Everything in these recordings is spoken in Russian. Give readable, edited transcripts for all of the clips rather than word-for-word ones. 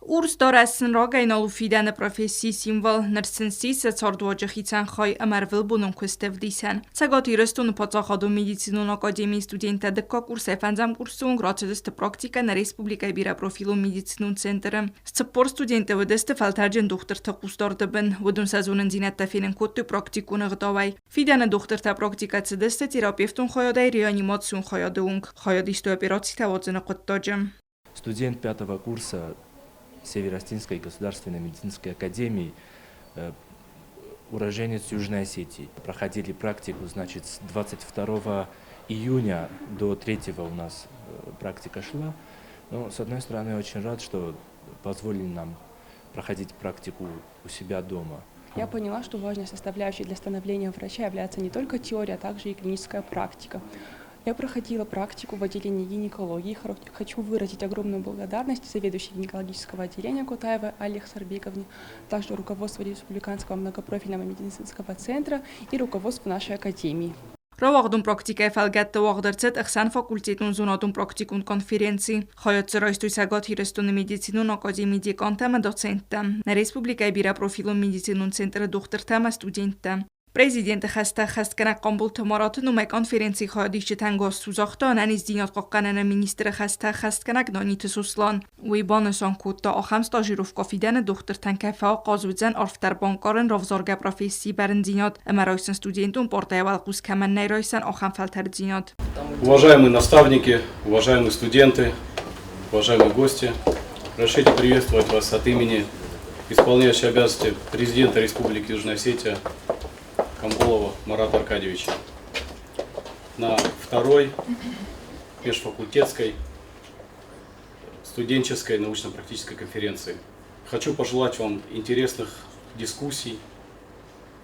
Ուրս դորասն ռոգային ալուֆիդանը պրոֆեսի սիմվոլ նրսնսի սեցորդուաջխիցան խոյ ամարվել բունուն քստև դիսան։ Ցագոտ իրստուն պոցախադու մեդիցինուն ակադեմիի ստուդենտը դկա կուրս էֆանձամ կուրսուն գրացդստը պրակտիկա նա ռեսպուբլիկայի բիրապրոֆիլու մեդիցինուն ցենտրը։ Սպոր ստուդենտը վդստը ֆալտարջեն դոկտոր թակուստոր դբն վդուն սազունն զինատաֆինն կոտու պրակտիկունը գտավայ։ Ֆիդանը դոկտոր թա պրակտիկա ցդստը терапевтун խոյոդայ реанимацион խոյոդունք խոյոդիստո операции тавоцына qottожем. Студент 5-го курса Северо-Осетинской государственной медицинской академии, уроженец Южной Осетии. Проходили практику, значит, с 22 июня до 3 у нас практика шла. Но, с одной стороны, очень рад, что позволили нам проходить практику у себя дома. Я поняла, что важной составляющей для становления врача является не только теория, а также и клиническая практика. Я проходила практику в отделении гинекологии. Хочу выразить огромную благодарность заведующей гинекологического отделения Кутаевой Алле Сарбековне, также руководству Республиканского многопрофильного медицинского центра и руководству нашей академии. Ровагдун практикай фалгатта вагдерцет ихсан факультетун зунатун практикун конференции. Хойоцеройстуй сагот хирестун медицинун академии декантама доцентта. На республикай бира профилун медицинун центра духтертама студентта. Президент хасتا хасткана قامبول تمارات نومه کنفرانسی خادیش تنگاز سوزاختان انیز دینات قاقنن مینیستر خستا خستکنک دانیت سوسلان وی بانسان کود تا آخم ستاجیروف کافیدن دختر تنکفه قازوزن آرفتر بانکارن رافزارگه پروفیسی برن دینات اما رایسن студентون پارتای والقوز کمن نیرایسن آخم فلتر دینات. Уважаемые наставники, уважаемые студенты, уважаемые гости, разрешите приветствовать вас от имени исполняющего обязанности президента Республики Южная Осетия Камбулова Марата Аркадьевича на второй межфакультетской студенческой научно-практической конференции. Хочу пожелать вам интересных дискуссий,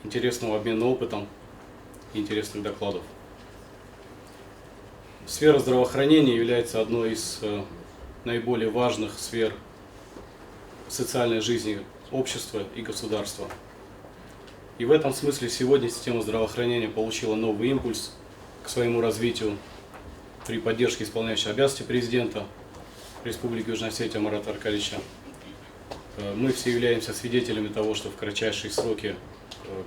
интересного обмена опытом и интересных докладов. Сфера здравоохранения является одной из наиболее важных сфер социальной жизни общества и государства. И в этом смысле сегодня система здравоохранения получила новый импульс к своему развитию при поддержке исполняющего обязанности президента Республики Южная Осетия Марата Аркадьевича. Мы все являемся свидетелями того, что в кратчайшие сроки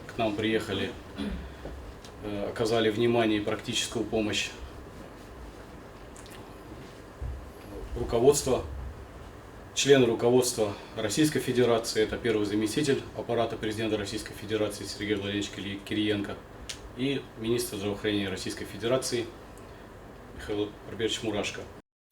к нам приехали, оказали внимание и практическую помощь руководства, члены руководства Российской Федерации, это первый заместитель аппарата президента Российской Федерации Сергей Владимирович Кириенко и министр здравоохранения Российской Федерации Михаил Робертович Мурашко.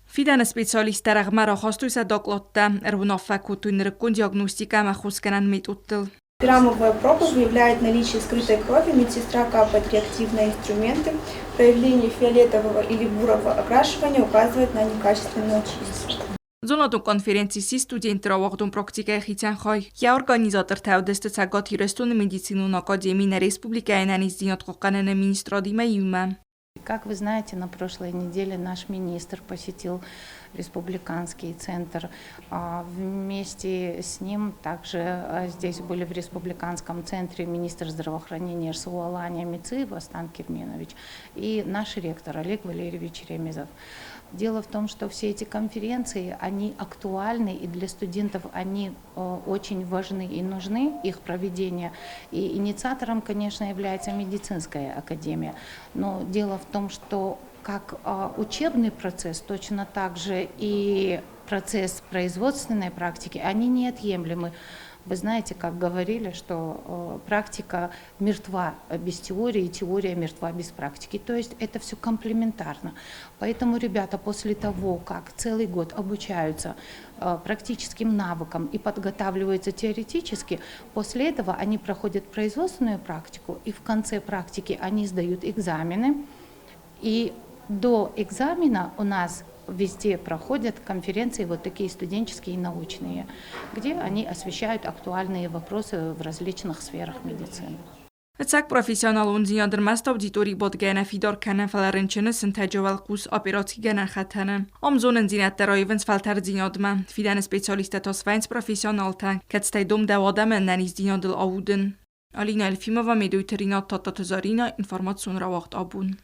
Фидана специалистар агмара хостуйса доклотта рвунафакутун рекун диагностика махусканан митуттыл. Пирамовая проба выявляет наличие скрытой крови, медсестра капает реактивные инструменты, проявление фиолетового или бурого окрашивания указывает на некачественную очистку. Зонатун конференцияси студенттер вагдун практикай хитан хой. Я организатор тавдест цагат хирестун медицинун академии на республикай наниз динат қоққанана министрадима юма. Как вы знаете, на прошлой неделе наш министр посетил республиканский центр. Вместе с ним также здесь были в республиканском центре министр здравоохранения Эрсулаланя Мициев Астан Кирменович и наш ректор Олег Валерьевич Ремезов. Дело в том, что все эти конференции, они актуальны, и для студентов они очень важны и нужны, их проведение. И инициатором, конечно, является медицинская академия. Но дело в том, что как учебный процесс, точно так же и процесс производственной практики, они неотъемлемы. Вы знаете, как говорили, что практика мертва без теории, теория мертва без практики. То есть это все комплементарно. Поэтому ребята после того, как целый год обучаются практическим навыкам и подготавливаются теоретически, после этого они проходят производственную практику, и в конце практики они сдают экзамены. И до экзамена у нас везде проходят конференции вот такие студенческие и научные, где они освещают актуальные вопросы в различных сферах медицины. Цак профессионал зиядр маст аудитории бодгена фидор канен фаларенчене сентаджовал кус операции генен хатане. Омзонен зинат тараивенс фалтар зиядма. Фидан специалиста тосвайнс профессионал та кацтай дом давадам наниз зиядл ауден. Алина Эльфимова медуитерина тата тезарина информацион равахт абун.